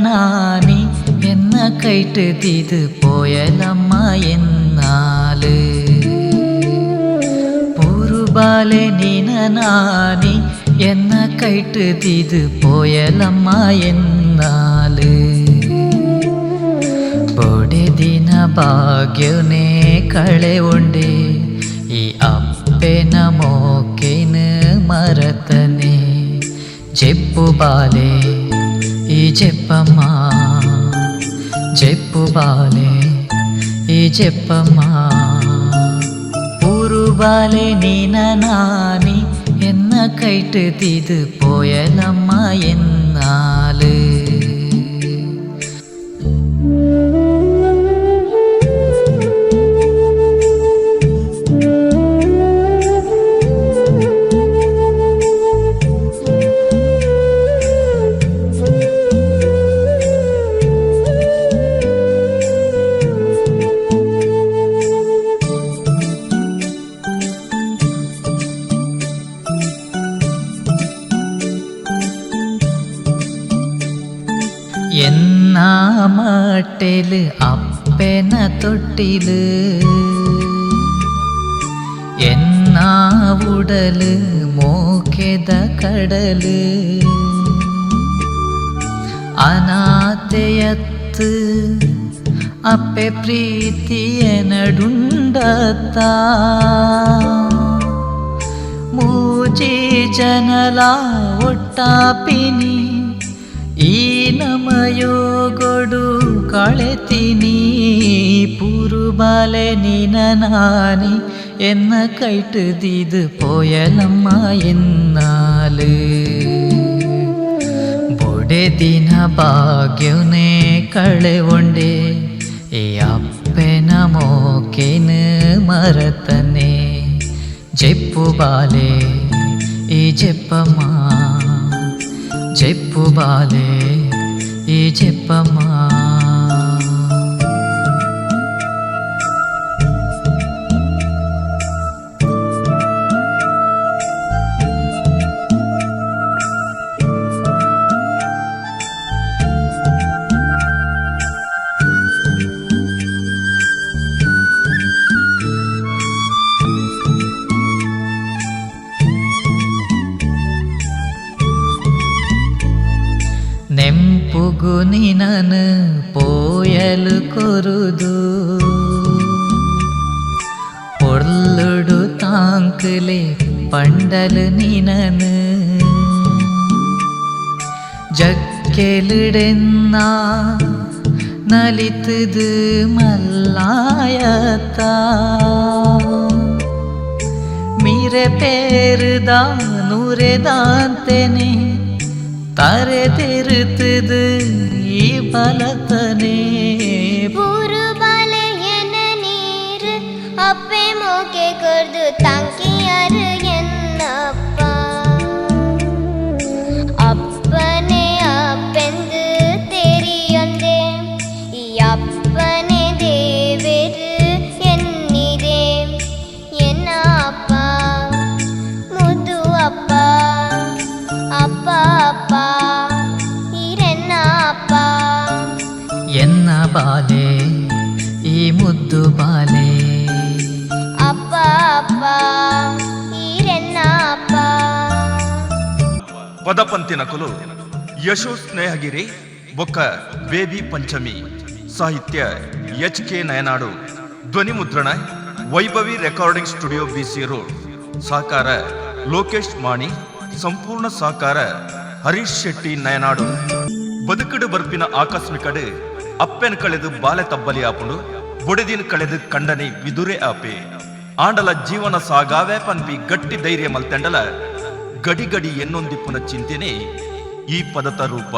നാനി എന്ന കൈട്ടുതിത് പോയലമ്മ എന്നാല് പൂരുബാലെ നീന നാനി എന്ന കൈട്ടുതിത് പോയലമ്മ എന്നാല് ಬೊಡೆದಿನ ಭಾಗ್ಯನೇ ಕಳೆ ಉಂಡೆ ಈ ಅಪ್ಪೆನ ಮೋಕೆನ ಮರತನೆ ಜೆಪ್ಪು ಬಾಲೆ ಈ ಜೆಪ್ಪಮ್ಮ ಜೆಪ್ಪು ಬಾಲೆ ಈ ಜೆಪ್ಪಮ್ಮ ಪೂರು ಬಾಲೆ ನೀನ ನಾನಿ ಎನ್ನ ಕೈಟುತಿದು ಪೋಯಲಮ್ಮ ಎನ್ನಾಲು എന്നാ മട്ടല് അപ്പന തൊട്ടില് എന്നാ ഉടല് മോക്കെದ കടല് അനാഥയത്ത് അപ്പെ പ്രീತಿയ നടുണ്ടത്ത ಮೂಜಿ ಜನಲ ಒಟ್ಟಾಪಿನಿ ಈ ನಮಯೋಗೊಡು ಕಳೆತೀನಿ ಪೂರುಬಾಲೆ ನೀನ ನಾನಿ ಎನ್ನ ಕೈಟುದಿದು ಪೋಯಲಮ್ಮ ಎನ್ನಾಲು ಬೊಡೆದಿನ ಭಾಗ್ಯನೇ ಕಳೆ ಉಂಡೆ ಈ ಅಪ್ಪೆನ ಮೋಕೆನ ಮರತನೆ ಜೆಪ್ಪು ಬಾಲೆ ಈ ಜೆಪ್ಪಮ್ಮ ಜೆಪ್ಪು ಬಾಲೆ ಈ ಜೆಪ್ಪಮ್ಮ ನೆಂಪುಗು ನಿನನು ಪೋಯಲು ಕೊರುದು പൊള്ളുടു താങ്ക്ലെ പണ്ടല് നിനന് ജക്കലിടെന്ന നലിത്തത് മല്ലായത്ത മീരെ പേരുദാ നൂരെದಾಂತೆನೆ ತಾರೆ ತಿರುತ್ತದು ಈ ಬಲತನೆ ಪೂರು ಬಾಲೆ ಎನ್ನ ನೀರು ಅಪ್ಪೆ ಮೋಕೆ ಕೊರ್ದು ತಂಕಿಯರು ಎನ್ನಪ್ಪ ಅಪ್ಪನೆ ಅಪ್ಪೆಂದು ತೆರಿಯೊಂದೆ ಈ ಅಪ್ಪನೆ ದೇವರು ಎನ್ನಿದೆ ಎನ್ನ ಅಪ್ಪ ಮುದ್ದು ಅಪ್ಪ ಅಪ್ಪ ಅಪ್ಪ ಈರೆನ್ನ ಅಪ್ಪ ಎನ್ನ ಬಾಲೆ ಈ ಮುದ್ದು ಬಾಲೆ ಅಪ್ಪ ಅಪ್ಪ ಈರೆನ್ನ ಅಪ್ಪ ಪದಪಂತಿನಕಲು ಯಶೋ ಸ್ನೇಹಗಿರಿ ಬೊಕ್ಕ ಬೇಬಿ ಪಂಚಮಿ ಸಾಹಿತ್ಯ ಎಚ್.ಕೆ. ನಯನಾಡು ಧ್ವನಿ ಮುದ್ರಣ ವೈಭವಿ ರೆಕಾರ್ಡಿಂಗ್ ಸ್ಟುಡಿಯೋ ಬಿಸಿ ರೋಡ್ ಸಹಕಾರ ಲೋಕೇಶ್ ಮಾಣಿ ಸಂಪೂರ್ಣ ಸಹಕಾರ ಹರೀಶ್ ಶೆಟ್ಟಿ ನಯನಾಡು ಬದುಕಡು ಬರ್ಪಿನ ಆಕಸ್ಮಿಕಡು ಅಪ್ಪೆನ್ ಕಳೆದು ಬಾಲೆ ತಬ್ಬಲಿ ಆಪುಂಡು ಬೊಡೆದಿನ ಕಳೆದು ಕಂಡನೆ ವಿದುರೆ ಆಪೆ ಆಂಡಲ ಜೀವನ ಸಾಗಾವೆ ಪನ್ಪಿ ಗಟ್ಟಿ ಧೈರ್ಯ ಮಲ್ತೆಂಡಲ ಗಡಿ ಗಡಿ ಎನ್ನೊಂದಿಪ್ಪುನ ಚಿಂತೆನೆ ಈ ಪದತ ರೂಪ